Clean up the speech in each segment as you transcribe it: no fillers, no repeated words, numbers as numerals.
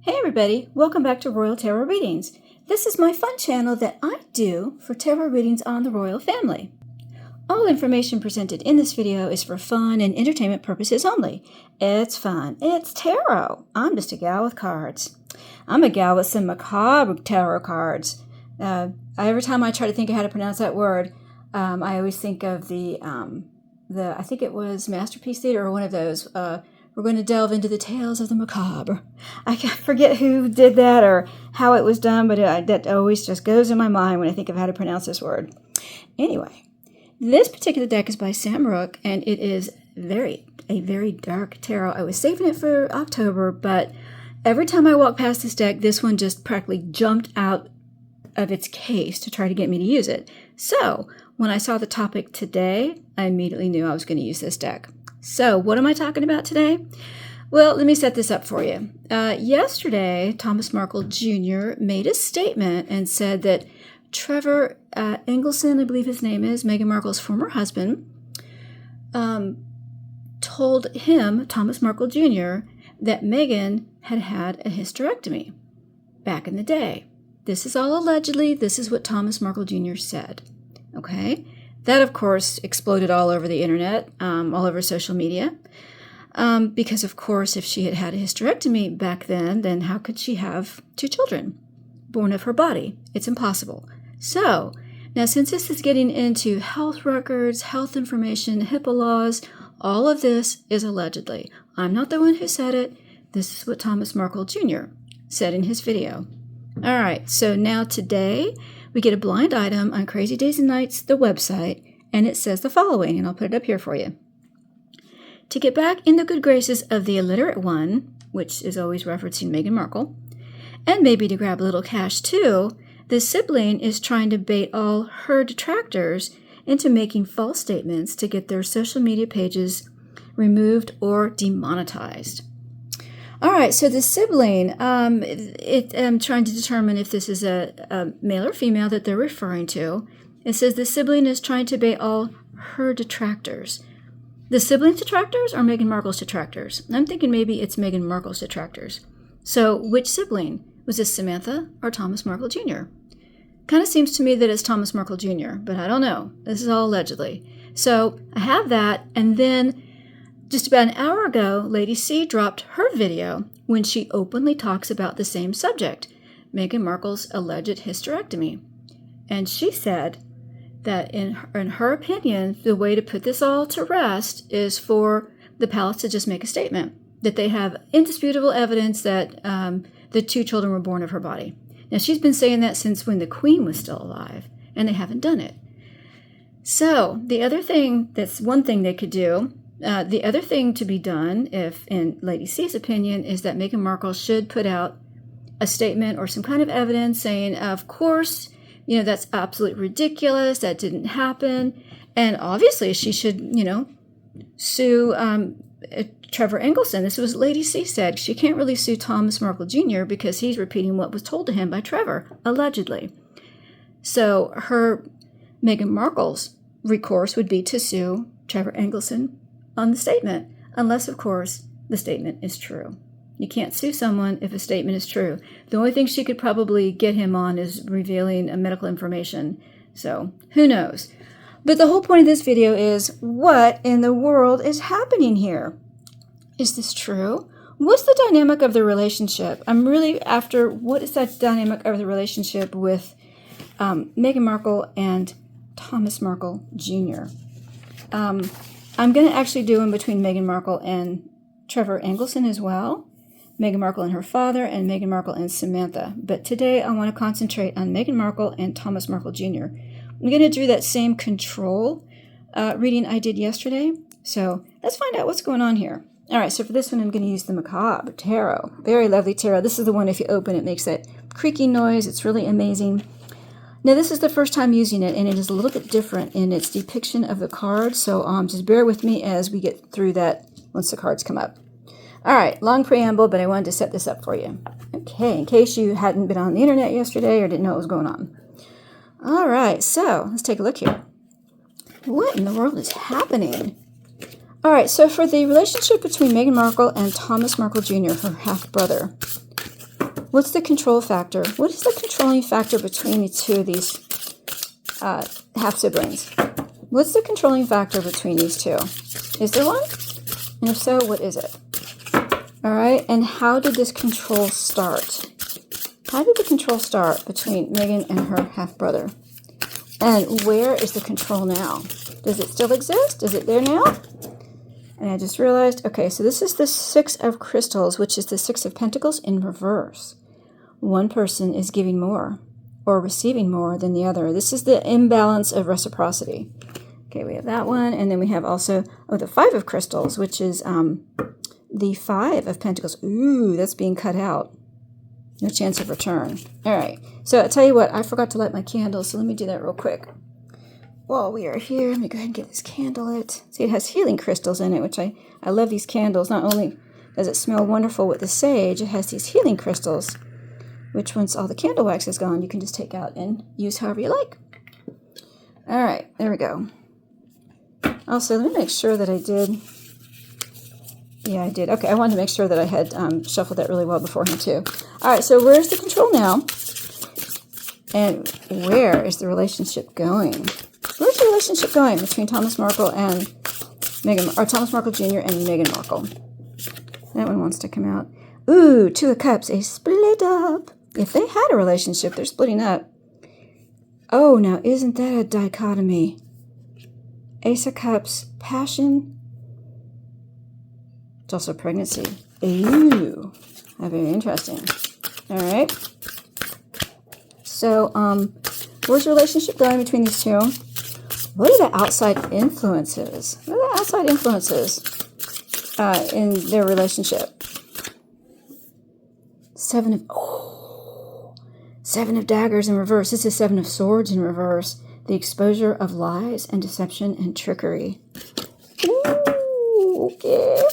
Hey everybody, welcome back to Royal Tarot Readings. This is my fun channel that I do for tarot readings on the royal family. All information presented in this video is for fun and entertainment purposes only. It's fun. It's tarot. I'm just a gal with cards. I'm a gal with some macabre tarot cards. Every time I try to think of how to pronounce that word, I always think of I think it was Masterpiece Theater or one of those. We're going to delve into the tales of the macabre. I forget who did that or how it was done, but that always just goes in my mind when I think of how to pronounce this word. Anyway, this particular deck is by Sam Rook, and it is a very dark tarot. I was saving it for October, but every time I walk past this deck, this one just practically jumped out of its case to try to get me to use it. So when I saw the topic today, I immediately knew I was going to use this deck. So what am I talking about today? Well, let me set this up for you. Yesterday, Thomas Markle Jr. made a statement and said that Trevor Engelson, I believe his name is, Meghan Markle's former husband, told him, Thomas Markle Jr., that Meghan had had a hysterectomy back in the day. This is all allegedly. This is what Thomas Markle Jr. said. Okay? That, of course, exploded all over the internet, all over social media, because, of course, if she had had a hysterectomy back then how could she have two children born of her body? It's impossible. So, now since this is getting into health records, health information, HIPAA laws, all of this is allegedly. I'm not the one who said it. This is what Thomas Markle Jr. said in his video. All right, so now today we get a blind item on Crazy Days and Nights, the website, and it says the following, and I'll put it up here for you. To get back in the good graces of the illiterate one, which is always referencing Meghan Markle, and maybe to grab a little cash too, the sibling is trying to bait all her detractors into making false statements to get their social media pages removed or demonetized. All right, so the sibling, I'm trying to determine if this is a male or female that they're referring to. It says the sibling is trying to bait all her detractors. The sibling's detractors or Meghan Markle's detractors? I'm thinking maybe it's Meghan Markle's detractors. So which sibling? Was this Samantha or Thomas Markle Jr.? Kind of seems to me that it's Thomas Markle Jr., but I don't know. This is all allegedly. So I have that, and then just about an hour ago, Lady C dropped her video when she openly talks about the same subject, Meghan Markle's alleged hysterectomy. And she said that in her opinion, the way to put this all to rest is for the palace to just make a statement that they have indisputable evidence that the two children were born of her body. Now, she's been saying that since when the Queen was still alive, and they haven't done it. So the other thing, that's one thing they could do. The other thing to be done, if in Lady C's opinion, is that Meghan Markle should put out a statement or some kind of evidence saying, of course, that's absolutely ridiculous, that didn't happen. And obviously she should, sue Trevor Engelson. This was Lady C said. She can't really sue Thomas Markle Jr. because he's repeating what was told to him by Trevor, allegedly. So Meghan Markle's recourse would be to sue Trevor Engelson on the statement, unless, of course, the statement is true. You can't sue someone if a statement is true. The only thing she could probably get him on is revealing medical information. So, who knows? But the whole point of this video is, what in the world is happening here? Is this true? What's the dynamic of the relationship? I'm really after, what is that dynamic of the relationship with Meghan Markle and Thomas Markle Jr.? I'm going to actually do one between Meghan Markle and Trevor Engelson as well. Meghan Markle and her father, and Meghan Markle and Samantha. But today I want to concentrate on Meghan Markle and Thomas Markle Jr. I'm going to do that same control reading I did yesterday. So let's find out what's going on here. All right, so for this one I'm going to use the Macabre Tarot. Very lovely tarot. This is the one, if you open it, makes that creaking noise. It's really amazing. Now, this is the first time using it, and it is a little bit different in its depiction of the cards, so just bear with me as we get through that once the cards come up. All right, long preamble, but I wanted to set this up for you. Okay, in case you hadn't been on the internet yesterday or didn't know what was going on. All right, so let's take a look here. What in the world is happening? All right, so for the relationship between Meghan Markle and Thomas Markle Jr., her half-brother, What's the control factor? What is the controlling factor between the two of these half-siblings? What's the controlling factor between these two? Is there one? And if so, what is it? All right, and how did this control start? How did the control start between Meghan and her half-brother? And where is the control now? Does it still exist? Is it there now? And I just realized, okay, so this is the Six of Crystals, which is the Six of Pentacles in reverse. One person is giving more or receiving more than the other. This is the imbalance of reciprocity. Okay, we have that one. And then we have also, the Five of Crystals, which is the Five of Pentacles. Ooh, that's being cut out. No chance of return. All right. So I'll tell you what, I forgot to light my candle, so let me do that real quick. While we are here, let me go ahead and get this candle lit. See, it has healing crystals in it, which I love these candles. Not only does it smell wonderful with the sage, it has these healing crystals, which once all the candle wax is gone, you can just take out and use however you like. All right, there we go. Also, let me make sure that I did. Yeah, I did. Okay, I wanted to make sure that I had shuffled that really well beforehand, too. All right, so where's the control now? And where is the relationship going? Where's the relationship going between Thomas Markle and Meghan, or Thomas Markle Jr. and Meghan Markle? That one wants to come out. Ooh, Two of Cups, a split up. If they had a relationship, they're splitting up. Oh, now isn't that a dichotomy? Ace of Cups, passion. It's also pregnancy. Ooh, very interesting. All right. So, where's the relationship going between these two? What are the outside influences? What are the outside influences in their relationship? Seven of Daggers in reverse. This is Seven of Swords in reverse. The exposure of lies and deception and trickery. Ooh, okay.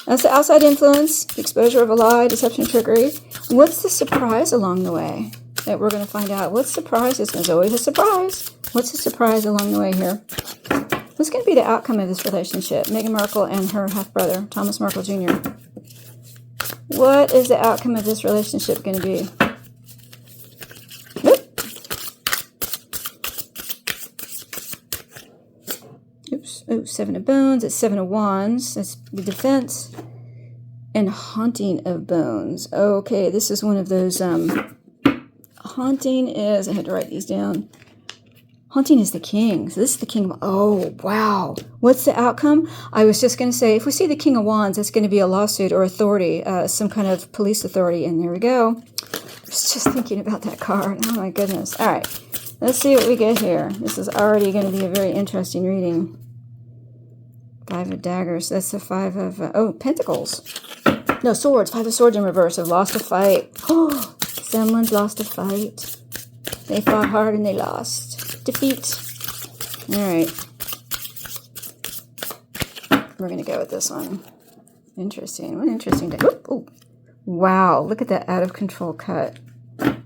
That's the outside influence. The exposure of a lie, deception, trickery. What's the surprise along the way that we're going to find out? What surprise is? There's always a surprise. What's the surprise along the way here? What's going to be the outcome of this relationship? Meghan Markle and her half-brother, Thomas Markle Jr. What is the outcome of this relationship going to be? Nope. Oops. Oh, Seven of Bones. It's Seven of Wands. That's the defense. And Haunting of Bones. Okay, this is one of those... Haunting is... I had to write these down. Haunting is the king. So this is the king of... Oh, wow. What's the outcome? I was just going to say, if we see the King of Wands, it's going to be a lawsuit or authority, some kind of police authority. And there we go. I was just thinking about that card. Oh, my goodness. All right. Let's see what we get here. This is already going to be a very interesting reading. Five of Daggers. That's the Five of... Pentacles. No, Swords. Five of Swords in reverse. I've lost a fight. Oh, someone's lost a fight. They fought hard and they lost. Defeat. All right. We're going to go with this one. Interesting. What an interesting day. Ooh. Wow. Look at that out of control cut.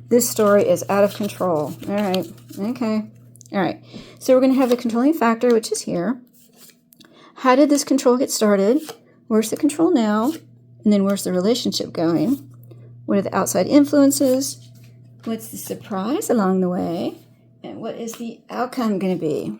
This story is out of control. All right. Okay. All right. So we're going to have the controlling factor, which is here. How did this control get started? Where's the control now? And then where's the relationship going? What are the outside influences? What's the surprise along the way? And what is the outcome going to be?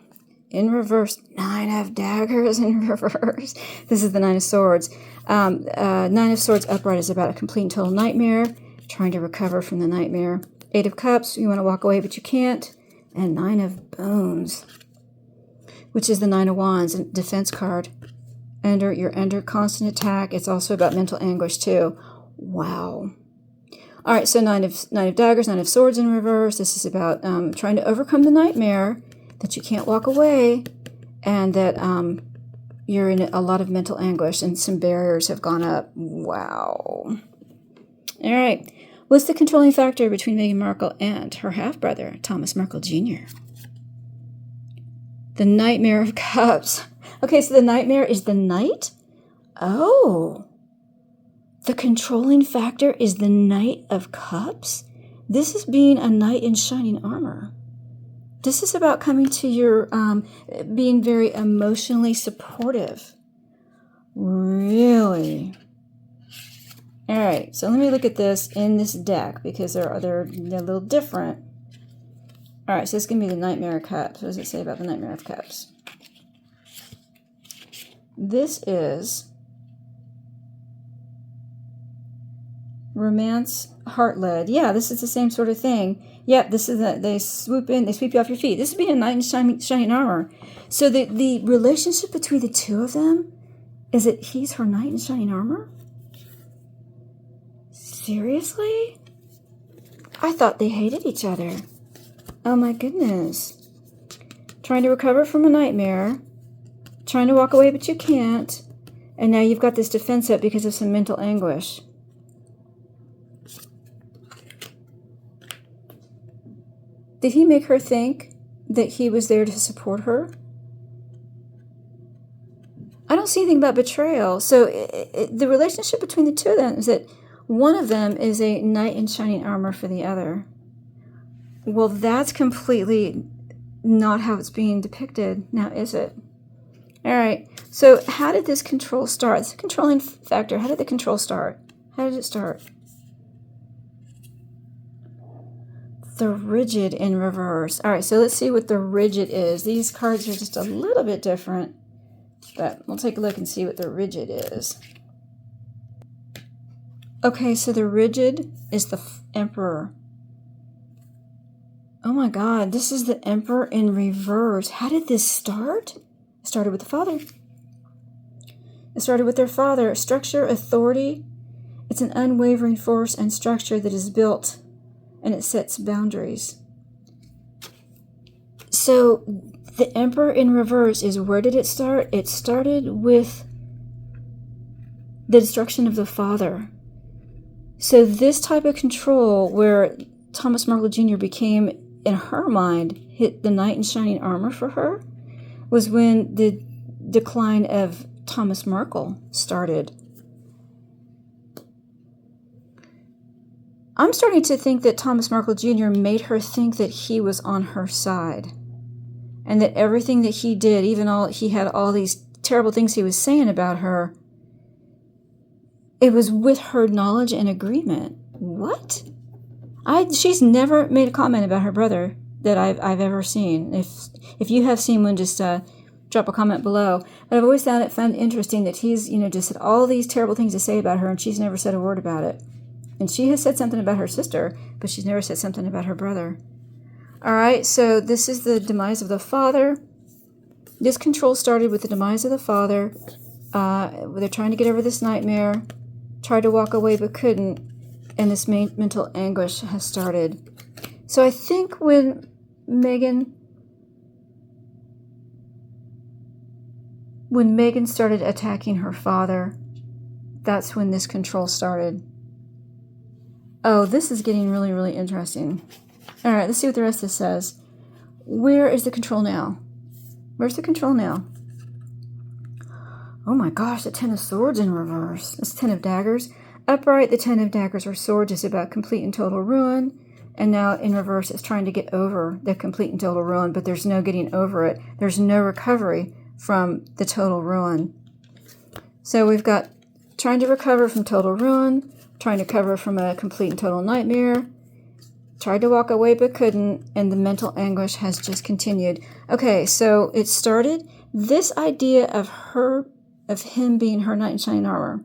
In reverse, Nine of Daggers in reverse. This is the Nine of Swords. Nine of Swords upright is about a complete and total nightmare, trying to recover from the nightmare. Eight of Cups, you want to walk away, but you can't. And Nine of Bones, which is the Nine of Wands, a defense card. You're under constant attack. It's also about mental anguish, too. Wow. All right, so Nine of Daggers, Nine of Swords in reverse. This is about trying to overcome the nightmare, that you can't walk away, and that you're in a lot of mental anguish and some barriers have gone up. Wow. All right. What's the controlling factor between Meghan Markle and her half-brother, Thomas Markle Jr.? The Nightmare of Cups. Okay, so the nightmare is the Knight? Oh. The controlling factor is the Knight of Cups? This is being a knight in shining armor. This is about coming to your, being very emotionally supportive. Really? All right, so let me look at this in this deck because they're a little different. All right, so this is going to be the Nightmare of Cups. What does it say about the Nightmare of Cups? This is Romance, Heart-Led. Yeah, this is the same sort of thing. Yep, this is they swoop in, they sweep you off your feet. This is being a knight in shining armor. So the relationship between the two of them is that he's her knight in shining armor? Seriously? I thought they hated each other. Oh my goodness. Trying to recover from a nightmare. Trying to walk away, but you can't. And now you've got this defense up because of some mental anguish. Did he make her think that he was there to support her? I don't see anything about betrayal. So the relationship between the two of them is that one of them is a knight in shining armor for the other. Well, that's completely not how it's being depicted now, is it? All right, so how did this control start? It's a controlling factor. How did the control start? How did it start? The rigid in reverse. All right, so let's see what the rigid is. These cards are just a little bit different, but we'll take a look and see what the rigid is. Okay, so the rigid is the Emperor. Oh my God, this is the Emperor in reverse. How did this start? It started with the father. It started with their father. Structure, authority. It's an unwavering force and structure that is built, and it sets boundaries. So the Emperor in reverse is, where did it start? It started with the destruction of the father. So this type of control, where Thomas Markle Jr. became, in her mind, hit the knight in shining armor for her, was when the decline of Thomas Markle started. I'm starting to think that Thomas Markle Jr. made her think that he was on her side, and that everything that he did, even he had all these terrible things he was saying about her, it was with her knowledge and agreement. What? She's never made a comment about her brother that I've ever seen. If you have seen one, just drop a comment below. But I've always found it interesting that he's just had all these terrible things to say about her, and she's never said a word about it. And she has said something about her sister, but she's never said something about her brother. All right, so this is the demise of the father. This control started with the demise of the father. They're trying to get over this nightmare. Tried to walk away but couldn't, and this mental anguish has started. So I think when Meghan started attacking her father, that's when this control started. Oh, this is getting really, really interesting. All right, let's see what the rest of this says. Where is the control now? Where's the control now? Oh my gosh, the Ten of Swords in reverse. That's the Ten of Daggers. Upright, the Ten of Daggers or Swords is about complete and total ruin. And now in reverse, it's trying to get over the complete and total ruin, but there's no getting over it. There's no recovery from the total ruin. So we've got trying to recover from total ruin, trying to recover from a complete and total nightmare, tried to walk away but couldn't, and the mental anguish has just continued. Okay, so it started, this idea of him being her knight in shining armor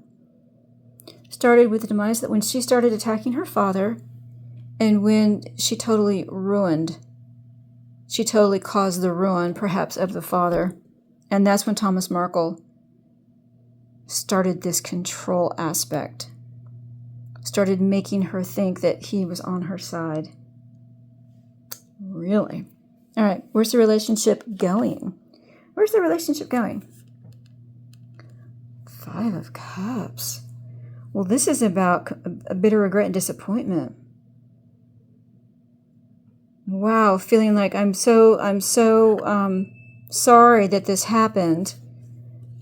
started with the demise that when she started attacking her father, and when she totally caused the ruin, perhaps, of the father. And that's when Thomas Markle started this control aspect, started making her think that he was on her side. Really? All right, where's the relationship going? Where's the relationship going? Five of Cups. Well, this is about a bitter regret and disappointment. Wow, feeling like I'm so sorry that this happened.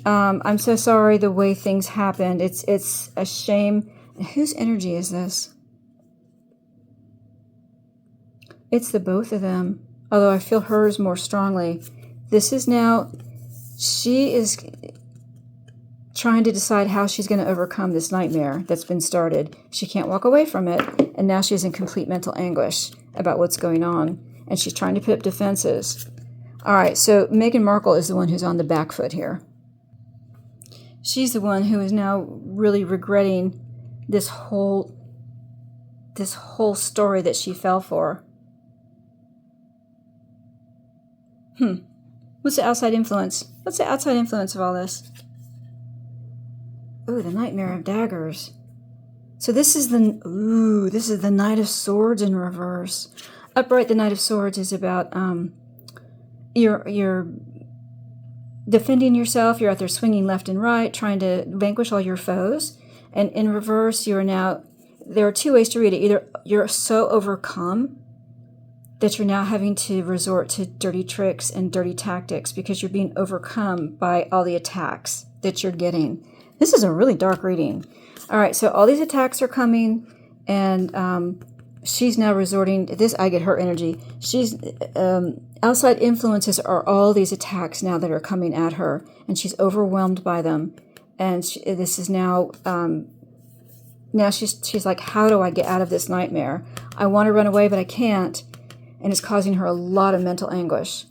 I'm so sorry the way things happened. It's a shame. Whose energy is this? It's the both of them. Although I feel hers more strongly. This is now, she is trying to decide how she's going to overcome this nightmare that's been started. She can't walk away from it, and now she's in complete mental anguish about what's going on, and she's trying to put up defenses. All right, so Meghan Markle is the one who's on the back foot here. She's the one who is now really regretting this whole story that she fell for. What's the outside influence? What's the outside influence of all this? Ooh, the Nightmare of Daggers. So this is the Knight of Swords in reverse. Upright, the Knight of Swords is about you're defending yourself. You're out there swinging left and right, trying to vanquish all your foes. And in reverse, there are two ways to read it. Either you're so overcome that you're now having to resort to dirty tricks and dirty tactics because you're being overcome by all the attacks that you're getting. This is a really dark reading. All right, so all these attacks are coming, and she's now resorting to this. I get her energy. She's outside influences are all these attacks now that are coming at her, and she's overwhelmed by them. And this is now she's like, how do I get out of this nightmare? I want to run away, but I can't. And it's causing her a lot of mental anguish.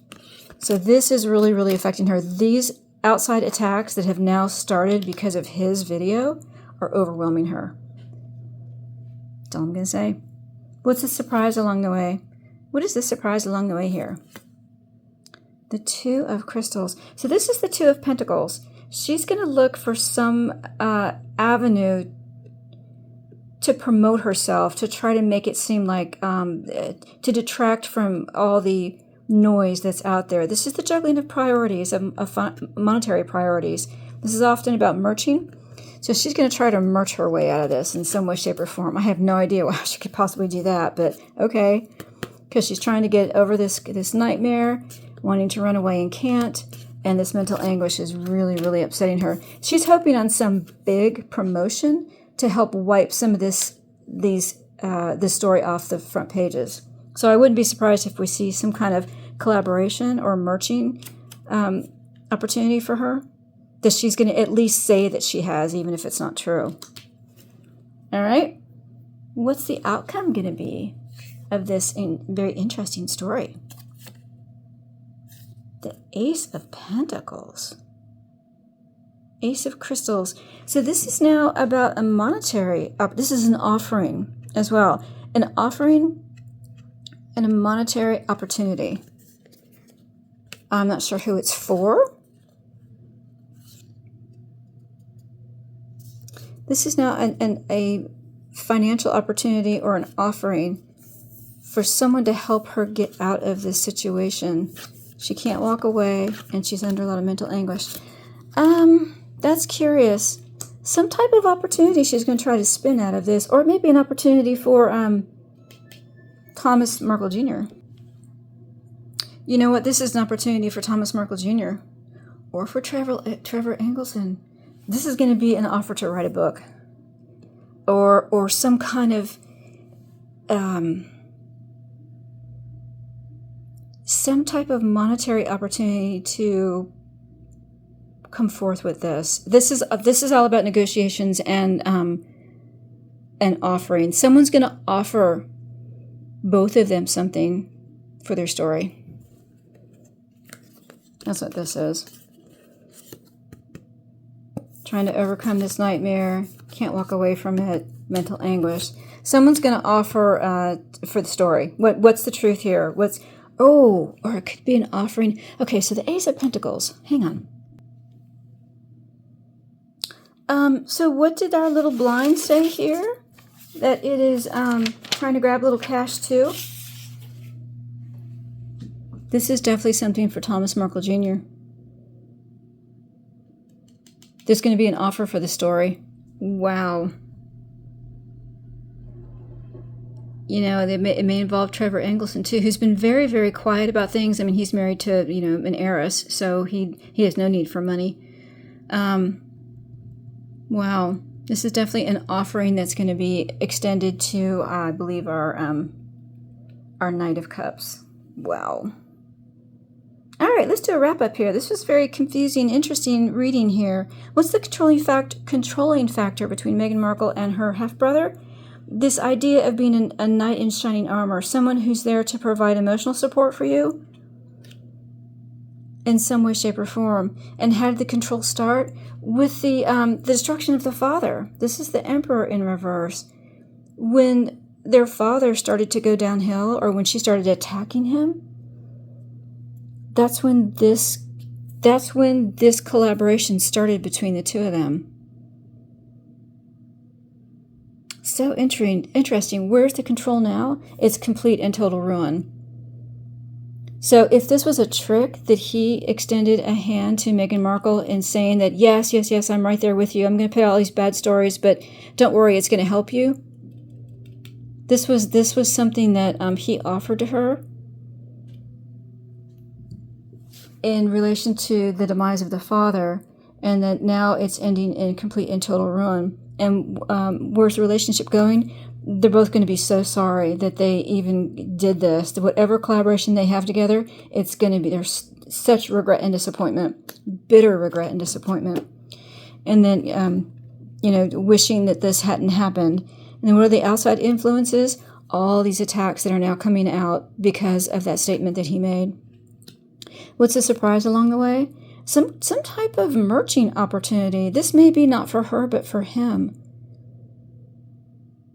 So this is really, really affecting her. These outside attacks that have now started because of his video are overwhelming her. That's all I'm going to say. What's the surprise along the way? What is the surprise along the way here? The Two of Crystals. So this is the Two of Pentacles. She's going to look for some avenue to promote herself, to try to make it seem like, to detract from all the noise that's out there. This is the juggling of priorities, of monetary priorities. This is often about merching. So she's going to try to merch her way out of this in some way, shape, or form. I have no idea how she could possibly do that, but okay. Because she's trying to get over this nightmare, wanting to run away and can't, and this mental anguish is really, really upsetting her. She's hoping on some big promotion to help wipe some of this story off the front pages. So I wouldn't be surprised if we see some kind of collaboration or merching opportunity for her that she's going to at least say that she has, even if it's not true. All right? What's the outcome going to be of this very interesting story? The Ace of Pentacles. Ace of Crystals. So this is now about a monetary, this is an offering as well. An offering and a monetary opportunity. I'm not sure who it's for. This is now a financial opportunity or an offering for someone to help her get out of this situation. She can't walk away, and she's under a lot of mental anguish. That's curious. Some type of opportunity she's going to try to spin out of this, or maybe an opportunity for Thomas Markle Jr. You know what? This is an opportunity for Thomas Markle Jr. or for Trevor Engelson. This is going to be an offer to write a book, or some kind of some type of monetary opportunity to come forth with this. This is all about negotiations and offering. Someone's going to offer both of them something for their story. That's what this is. Trying to overcome this nightmare, can't walk away from it, mental anguish. Someone's going to offer for the story. What's the truth here? Or it could be an offering. Okay, so the Ace of Pentacles. Hang on. So what did our little blind say here? That it is trying to grab a little cash too? This is definitely something for Thomas Markle Jr. There's going to be an offer for the story. Wow. You know, it may involve Trevor Engelson too, who's been very, very quiet about things. I mean, he's married to, an heiress, so he has no need for money. Wow. This is definitely an offering that's going to be extended to, I believe, our Knight of Cups. Wow. All right, let's do a wrap up here. This was very confusing, interesting reading here. What's the controlling factor between Meghan Markle and her half-brother? This idea of being a knight in shining armor, someone who's there to provide emotional support for you in some way, shape, or form. And how did the control start? With the destruction of the father. This is the Emperor in reverse. When their father started to go downhill, or when she started attacking him, that's when this collaboration started between the two of them. So interesting. Where's the control now? It's complete and total ruin. So if this was a trick that he extended a hand to Meghan Markle in saying that, yes, I'm right there with you. I'm going to pay all these bad stories, but don't worry, it's going to help you. This was something that he offered to her in relation to the demise of the father, and that now it's ending in complete and total ruin. And where's the relationship going? They're both going to be so sorry that they even did this. Whatever collaboration they have together, it's going to be, there's such regret and disappointment, bitter regret and disappointment. And then, wishing that this hadn't happened. And then what are the outside influences? All these attacks that are now coming out because of that statement that he made. What's the surprise along the way? Some type of merging opportunity. This may be not for her, but for him.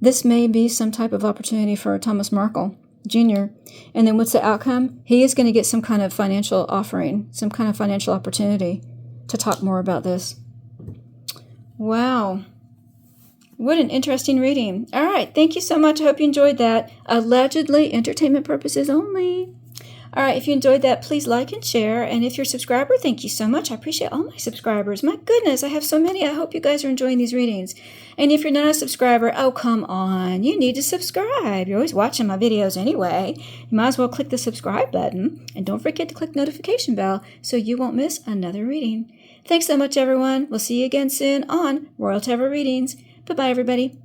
This may be some type of opportunity for Thomas Markle Jr. And then what's the outcome? He is going to get some kind of financial offering, some kind of financial opportunity to talk more about this. Wow. What an interesting reading. All right. Thank you so much. I hope you enjoyed that. Allegedly entertainment purposes only. All right, if you enjoyed that, please like and share. And if you're a subscriber, thank you so much. I appreciate all my subscribers. My goodness, I have so many. I hope you guys are enjoying these readings. And if you're not a subscriber, oh, come on. You need to subscribe. You're always watching my videos anyway. You might as well click the subscribe button. And don't forget to click the notification bell so you won't miss another reading. Thanks so much, everyone. We'll see you again soon on Royal Tarot Readings. Bye-bye, everybody.